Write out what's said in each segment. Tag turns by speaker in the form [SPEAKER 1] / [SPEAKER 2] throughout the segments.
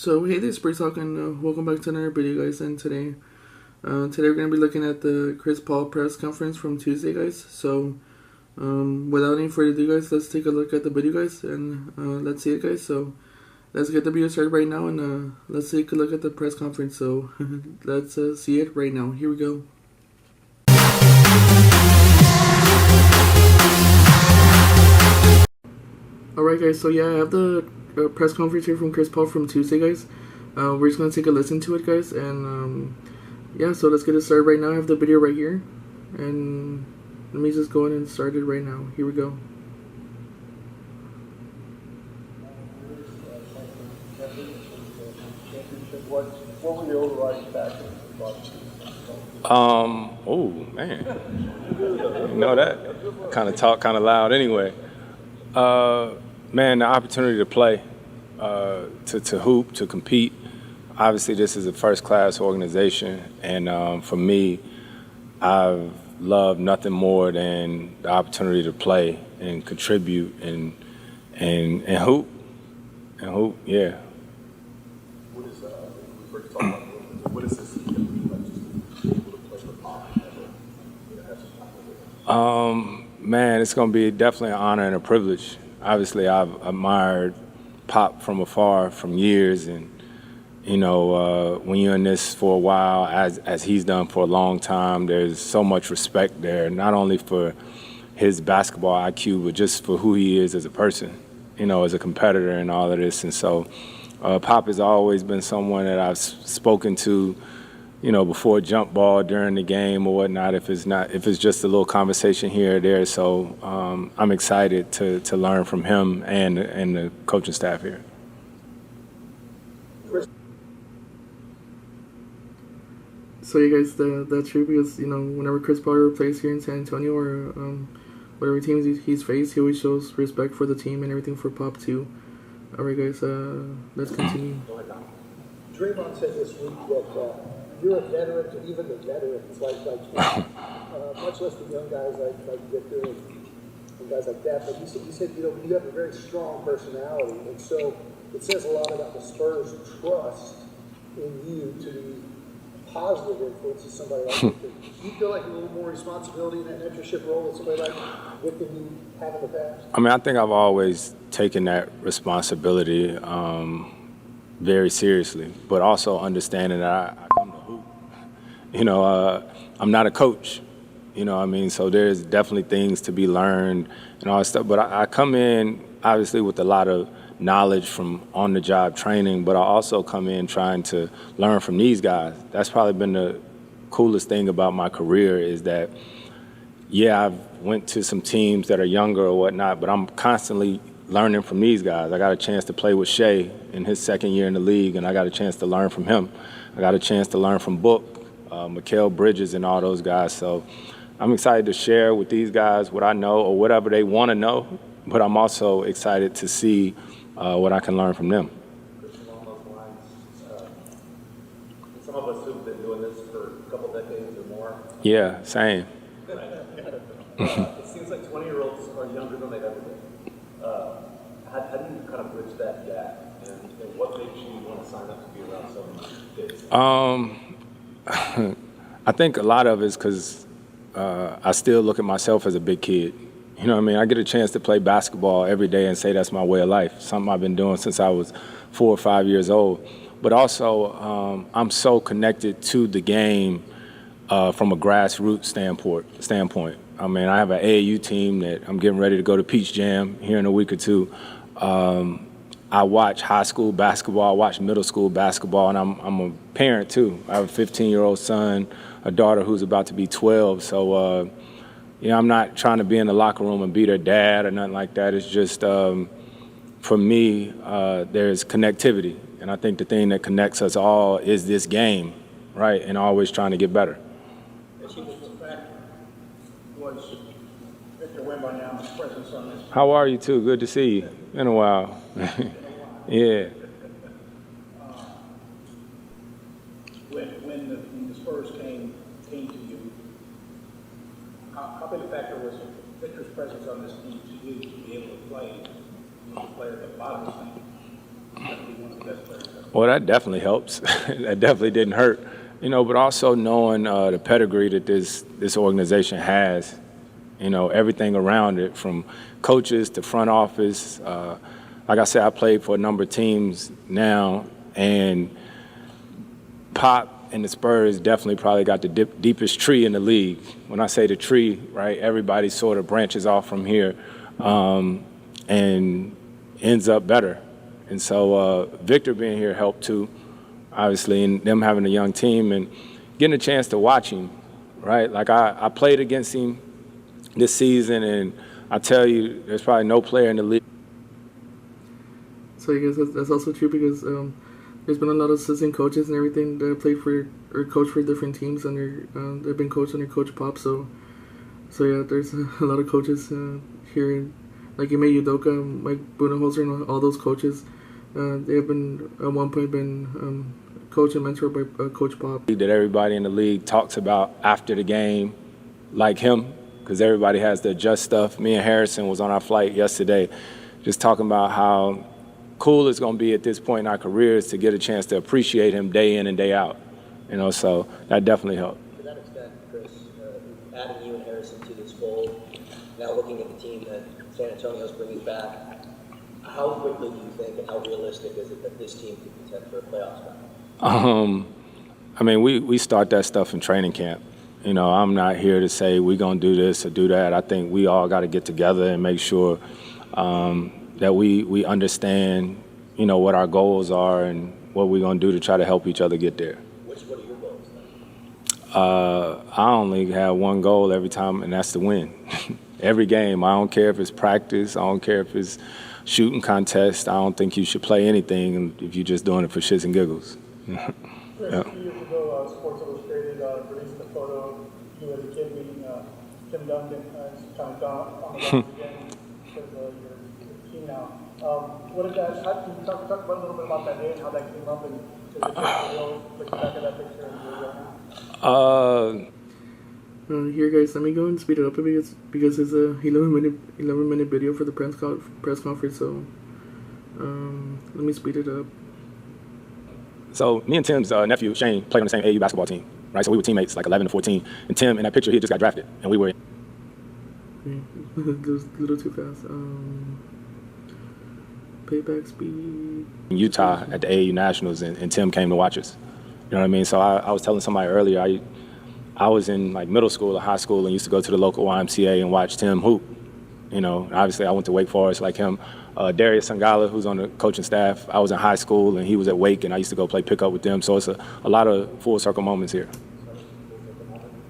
[SPEAKER 1] So hey there, Spurs Talk, and welcome back to another video, guys. And today we're gonna be looking at the Chris Paul press conference from Tuesday, guys. So without any further ado, guys, let's take a look at the video, guys, and let's see it, guys. So let's get the video started right now, and let's take a look at the press conference. So let's see it right now. Here we go. Alright, guys, so yeah, I have the press conference here from Chris Paul from Tuesday, guys. We're just going to take a listen to it, guys, and yeah, so let's get it started right now. I have the video right here, and let me just go ahead and start it right now. Here we go.
[SPEAKER 2] What were the overriding factors?
[SPEAKER 3] Oh man, you know that. I kind of talk kind of loud anyway. Man, the opportunity to play, to hoop, to compete. Obviously, this is a first-class organization, and for me, I've loved nothing more than the opportunity to play and contribute and hoop, yeah.
[SPEAKER 2] What is this going to be like, just to be able to play with Pop?
[SPEAKER 3] Man, it's going to be definitely an honor and a privilege. Obviously, I've admired Pop from afar from years, and when you're in this for a while, as he's done for a long time, there's so much respect there, not only for his basketball IQ, but just for who he is as a person, as a competitor and all of this. And so Pop has always been someone that I've spoken to, before jump ball, during the game or whatnot, if it's just a little conversation here or there. So I'm excited to learn from him and the coaching staff here.
[SPEAKER 1] So you guys, that's true, because whenever Chris Paul plays here in San Antonio or whatever teams he's faced, he always shows respect for the team and everything for Pop too. Alright, guys, let's continue.
[SPEAKER 2] Draymond said this week that you're a veteran to even the veterans, like much less the young guys like Victor and guys like that. But he said you have a very strong personality, and so it says a lot about the Spurs' trust in you to be a positive influence to somebody like Victor. Do you feel like a little more responsibility in that mentorship role that somebody like Victor you have in the past?
[SPEAKER 3] I mean, I think I've always taken that responsibility very seriously, but also understanding that I come to hoop. I'm not a coach, so there's definitely things to be learned and all that stuff. But I come in, obviously, with a lot of knowledge from on-the-job training, but I also come in trying to learn from these guys. That's probably been the coolest thing about my career, is that, yeah, I've went to some teams that are younger or whatnot, but I'm constantly learning from these guys. I got a chance to play with Shea in his second year in the league, and I got a chance to learn from him. I got a chance to learn from Book, Mikal Bridges, and all those guys. So I'm excited to share with these guys what I know or whatever they want to know, but I'm also excited to see what I can learn from them.
[SPEAKER 4] Along those lines, some of us who've been doing this for a couple decades or more.
[SPEAKER 3] Yeah, same.
[SPEAKER 4] It seems like 20-year-olds are younger than they've ever been. How do you kind of bridge that gap, and what makes you want to sign up to be around some kids?
[SPEAKER 3] I think a lot of it is because I still look at myself as a big kid. I get a chance to play basketball every day and say that's my way of life, something I've been doing since I was 4 or 5 years old. But also, I'm so connected to the game from a grassroots standpoint. I mean, I have an AAU team that I'm getting ready to go to Peach Jam here in a week or two. I watch high school basketball, I watch middle school basketball, and I'm a parent too. I have a 15-year-old son, a daughter who's about to be 12. So, I'm not trying to be in the locker room and be their dad or nothing like that. It's just, for me, there's connectivity. And I think the thing that connects us all is this game, right? And always trying to get better. How are you too? Good to see you. Been a while. Yeah.
[SPEAKER 2] When the Spurs came to you, how big a factor was Victor's presence on this team to you to be able to play at the bottom of the
[SPEAKER 3] Well, that definitely helps. That definitely didn't hurt, but also knowing the pedigree that this organization has, everything around it, from coaches to front office. Like I said, I played for a number of teams now, and Pop and the Spurs definitely probably got the deepest tree in the league. When I say the tree, right, everybody sort of branches off from here and ends up better. And so Victor being here helped too, obviously, and them having a young team and getting a chance to watch him, right? Like I played against him this season, and I tell you, there's probably no player in the league.
[SPEAKER 1] So I guess that's also true because there's been a lot of assistant coaches and everything that have played for or coached for different teams under they've been coached under Coach Pop. So yeah, there's a lot of coaches here, like Ime Udoka, Mike Budenholzer, and all those coaches. They have been at one point been coached and mentored by Coach Pop.
[SPEAKER 3] That everybody in the league talks about after the game, like him, because everybody has to adjust stuff. Me and Harrison was on our flight yesterday, just talking about how cool it's going to be at this point in our careers to get a chance to appreciate him day in and day out. So that definitely helped.
[SPEAKER 5] To that extent, Chris, adding you and Harrison to this fold, now looking at the team that San Antonio's bringing back, how quickly do you think and how realistic is it that this team could contend for a playoff spot?
[SPEAKER 3] We start that stuff in training camp. I'm not here to say we're going to do this or do that. I think we all got to get together and make sure that we understand, what our goals are and what we're going to do to try to help each other get there.
[SPEAKER 5] What are your goals then?
[SPEAKER 3] I only have one goal every time, and that's to win. Every game. I don't care if it's practice. I don't care if it's shooting contest. I don't think you should play anything if you're just doing it for shits and giggles.
[SPEAKER 2] Chris,
[SPEAKER 3] Yeah.
[SPEAKER 2] a few years ago, Sports Illustrated released a photo of you as a kid meeting Tim Duncan. It's kind of gone on the rise again because you're team now. What is that? Can you talk about a little bit about that day and how that came up, and is it just real? Looking back at that picture and you're right now?
[SPEAKER 1] Here, guys, let me go and speed it up a bit because it's a 11-minute video for the press conference. So let me speed it up.
[SPEAKER 3] So me and Tim's nephew, Shane, played on the same AAU basketball team, right? So we were teammates, like 11 to 14. And Tim, in that picture, he just got drafted, and we were.
[SPEAKER 1] It was a little too fast. Payback speed.
[SPEAKER 3] In Utah at the AAU Nationals, and Tim came to watch us. You know what I mean? So I was telling somebody earlier, I was in like middle school or high school and used to go to the local YMCA and watch Tim hoop. Obviously I went to Wake Forest like him. Darius Sangala, who's on the coaching staff, I was in high school and he was at Wake, and I used to go play pickup with them. So it's a lot of full circle moments here.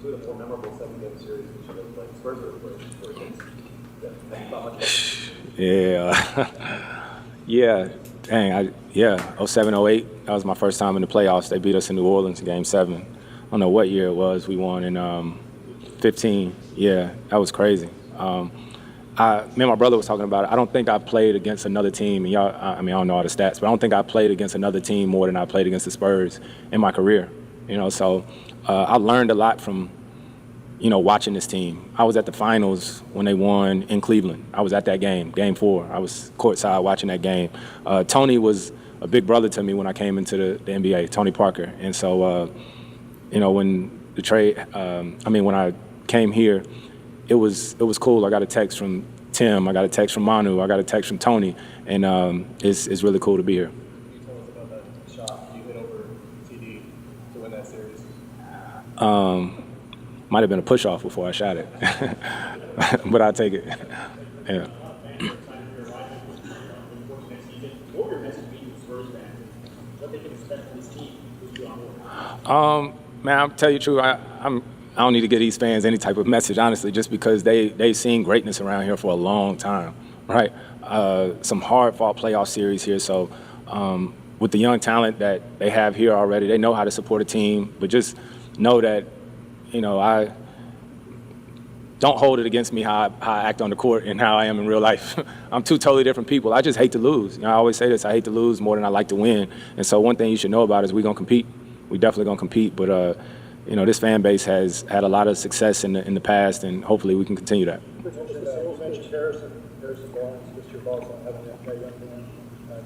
[SPEAKER 4] Two of the more memorable 7-game series that you have played, Spurs were against.
[SPEAKER 3] Yeah. Dang, 07, 08, that was my first time in the playoffs. They beat us in New Orleans in Game 7. I don't know what year it was. We won in 15. Yeah, that was crazy. Me and my brother was talking about it. I don't think I played against another team, and y'all, I don't know all the stats, but I don't think I played against another team more than I played against the Spurs in my career. So I learned a lot from, watching this team. I was at the finals when they won in Cleveland. I was at that game, Game 4. I was courtside watching that game. Tony was a big brother to me when I came into the NBA, Tony Parker. And so, when the trade, when I came here, it was cool. I got a text from Tim. I got a text from Manu. I got a text from Tony. And it's really cool to be here.
[SPEAKER 4] Can you tell us about that shot you hit over TD to win that series?
[SPEAKER 3] Might have been a push-off before I shot it. But I'll take it. Yeah.
[SPEAKER 2] What were your message being to Spurs fans? What they can expect from this team?
[SPEAKER 3] Man, I'll tell you the truth. I don't need to give these fans any type of message, honestly, just because they've seen greatness around here for a long time, right? Some hard-fought playoff series here. So with the young talent that they have here already, they know how to support a team. But just know that, I don't hold it against me how I act on the court and how I am in real life. I'm two totally different people. I just hate to lose. I always say this, I hate to lose more than I like to win. And so one thing you should know about is we're going to compete. We definitely going to compete. But, this fan base has had a lot of success in the past, and hopefully we can continue that.
[SPEAKER 2] Harrison Barnes, just your thoughts on having that young man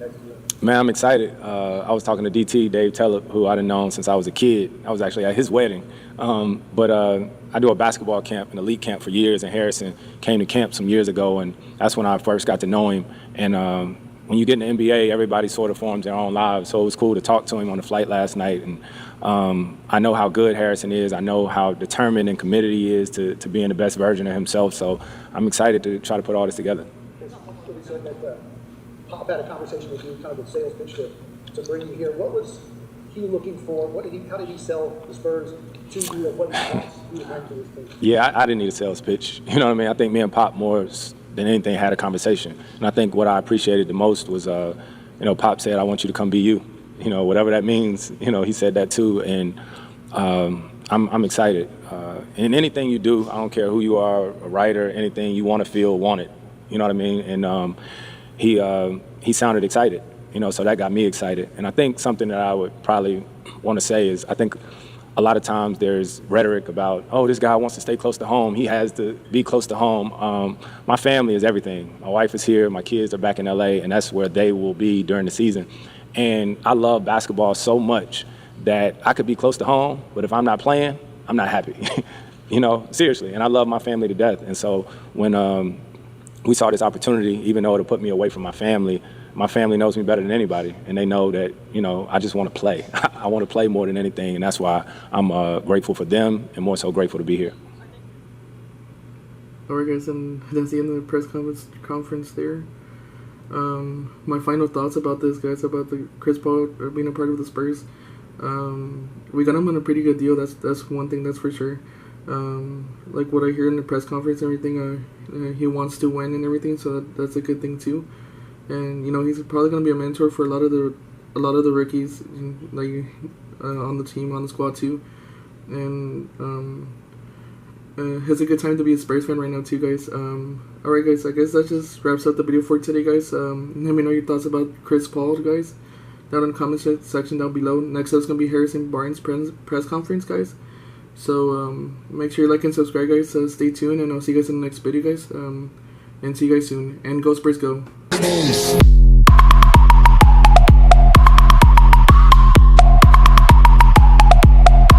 [SPEAKER 2] next year?
[SPEAKER 3] Man, I'm excited. I was talking to DT, Dave Tellep, who I've known since I was a kid. I was actually at his wedding. But I do a basketball camp, an elite camp for years, and Harrison came to camp some years ago, and that's when I first got to know him. And when you get in the NBA, everybody sort of forms their own lives, so it was cool to talk to him on the flight last night. And I know how good Harrison is. I know how determined and committed he is to being the best version of himself, so I'm excited to try to put all this together.
[SPEAKER 2] We said that Pop had a conversation with you, kind of a sales pitch to bring you here. What was he looking for? How did he sell the Spurs to you? What he wants you to bring to this team?
[SPEAKER 3] Yeah, I didn't need a sales pitch. You know what I mean? I think me and Pop more than anything had a conversation. And I think what I appreciated the most was, Pop said, "I want you to come be you." You know, whatever that means. You know, he said that too, and I'm excited. In anything you do, I don't care who you are, a writer, anything you want to feel wanted. You know what I mean? And he sounded excited. You know, so that got me excited. And I think something that I would probably want to say is, I think a lot of times there's rhetoric about, oh, this guy wants to stay close to home. He has to be close to home. My family is everything. My wife is here. My kids are back in LA, and that's where they will be during the season. And I love basketball so much that I could be close to home, but if I'm not playing, I'm not happy. You know, seriously. And I love my family to death. And so when we saw this opportunity, even though it'll put me away from my family knows me better than anybody, and they know that, I just want to play. I want to play more than anything, and that's why I'm grateful for them and more so grateful to be here.
[SPEAKER 1] All right, guys, and that's the end of the press conference there. My final thoughts about this, guys, about the Chris Paul being a part of the Spurs. We got him on a pretty good deal. That's one thing, that's for sure. Like what I hear in the press conference and everything, he wants to win and everything, so that's a good thing too. And he's probably gonna be a mentor for a lot of the rookies, like on the team, on the squad too. And it's a good time to be a Spurs fan right now too, guys. All right, guys. I guess that just wraps up the video for today, guys. Let me know your thoughts about Chris Paul, guys, down in the comment section down below. Next up is gonna be Harrison Barnes' press conference, guys. So make sure you like and subscribe, guys. Stay tuned, and I'll see you guys in the next video, guys. And see you guys soon. And go Spurs, go!